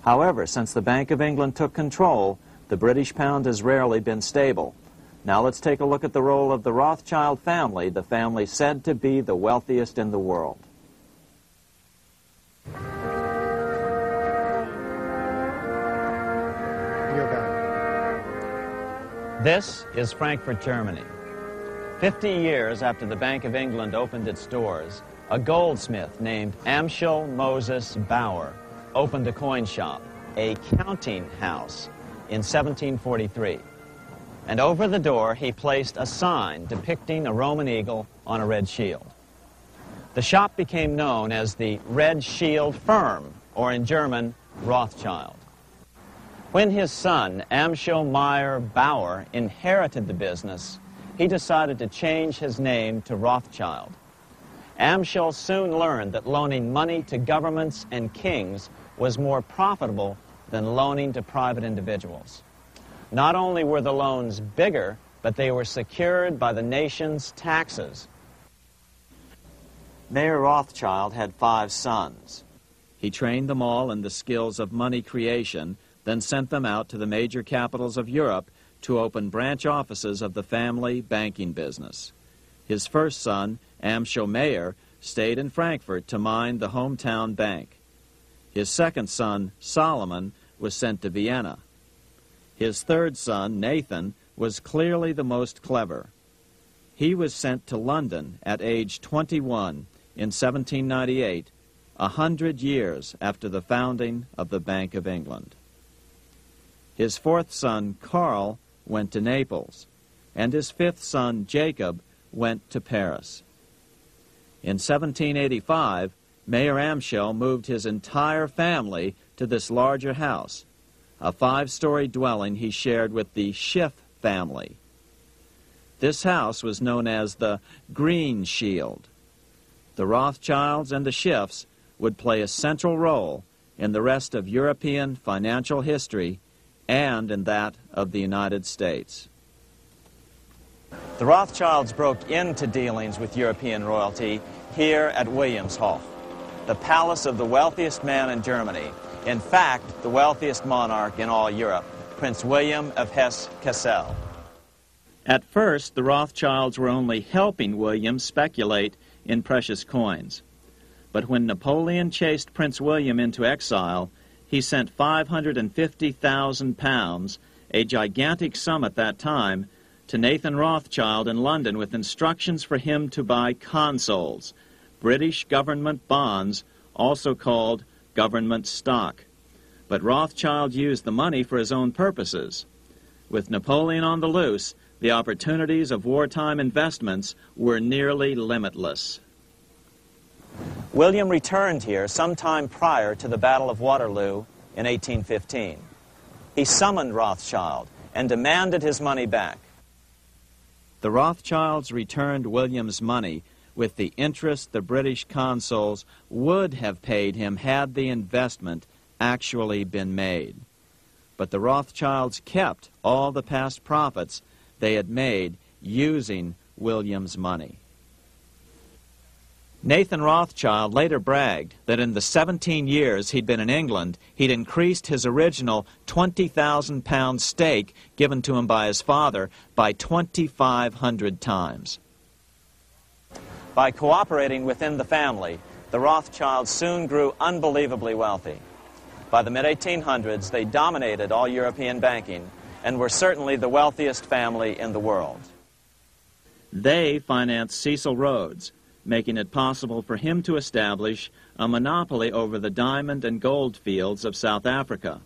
However, since the Bank of England took control, the British pound has rarely been stable. Now let's take a look at the role of the Rothschild family, the family said to be the wealthiest in the world. This is Frankfurt, Germany. 50 years after the Bank of England opened its doors, a goldsmith named Amschel Moses Bauer opened a coin shop, a counting house, in 1743. And over the door he placed a sign depicting a Roman eagle on a red shield. The shop became known as the Red Shield Firm, or in German, Rothschild. When his son, Amschel Meyer Bauer, inherited the business, he decided to change his name to Rothschild. Amschel soon learned that loaning money to governments and kings was more profitable than loaning to private individuals. Not only were the loans bigger, but they were secured by the nation's taxes. Mayer Rothschild had 5 sons. He trained them all in the skills of money creation, then sent them out to the major capitals of Europe to open branch offices of the family banking business. His first son, Amschel Meyer, stayed in Frankfurt to mind the hometown bank. His second son, Solomon, was sent to Vienna. His third son, Nathan, was clearly the most clever. He was sent to London at age 21 in 1798, 100 years after the founding of the Bank of England. His fourth son, Karl, went to Naples, and his fifth son, Jacob, went to Paris. In 1785, Mayer Amschel moved his entire family to this larger house, a 5-story dwelling he shared with the Schiff family. This house was known as the Green Shield. The Rothschilds and the Schiffs would play a central role in the rest of European financial history and in that of the United States. The Rothschilds broke into dealings with European royalty here at Wilhelmshof, the palace of the wealthiest man in Germany. In fact, the wealthiest monarch in all Europe, Prince William of Hesse-Kassel. At first, the Rothschilds were only helping William speculate in precious coins. But when Napoleon chased Prince William into exile, he sent 550,000 pounds, a gigantic sum at that time, to Nathan Rothschild in London with instructions for him to buy consols, British government bonds, also called government stock. But Rothschild used the money for his own purposes. With Napoleon on the loose, the opportunities of wartime investments were nearly limitless. William returned here sometime prior to the Battle of Waterloo in 1815. He summoned Rothschild and demanded his money back. The Rothschilds returned William's money with the interest the British consuls would have paid him had the investment actually been made. But the Rothschilds kept all the past profits they had made using William's money. Nathan Rothschild later bragged that in the 17 years he'd been in England, he'd increased his original 20,000 pound stake given to him by his father by 2,500 times. By cooperating within the family, the Rothschilds soon grew unbelievably wealthy. By the mid-1800s, they dominated all European banking and were certainly the wealthiest family in the world. They financed Cecil Rhodes, making it possible for him to establish a monopoly over the diamond and gold fields of South Africa.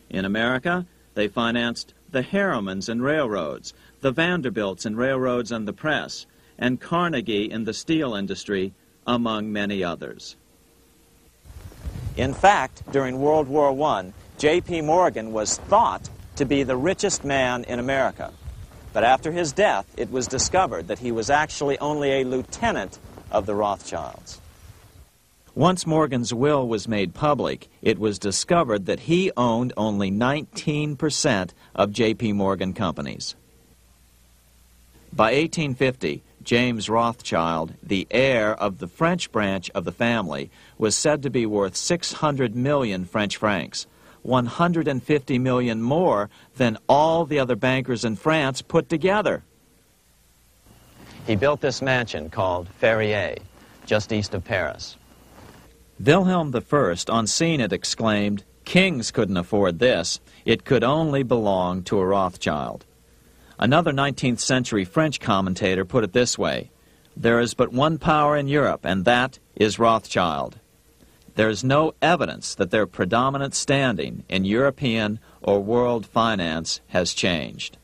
In America, they financed the Harrimans and railroads, the Vanderbilts in railroads and the press, and Carnegie in the steel industry, among many others. In fact, during World War I, J.P. Morgan was thought to be the richest man in America. But after his death, it was discovered that he was actually only a lieutenant of the Rothschilds. Once Morgan's will was made public, it was discovered that he owned only 19% of J.P. Morgan companies. By 1850, James Rothschild, the heir of the French branch of the family, was said to be worth 600 million French francs, 150 million more than all the other bankers in France put together. He built this mansion called Ferrier, just east of Paris. Wilhelm I, on seeing it, exclaimed, "Kings couldn't afford this. It could only belong to a Rothschild." Another 19th century French commentator put it this way: "There is but one power in Europe, and that is Rothschild." There is no evidence that their predominant standing in European or world finance has changed.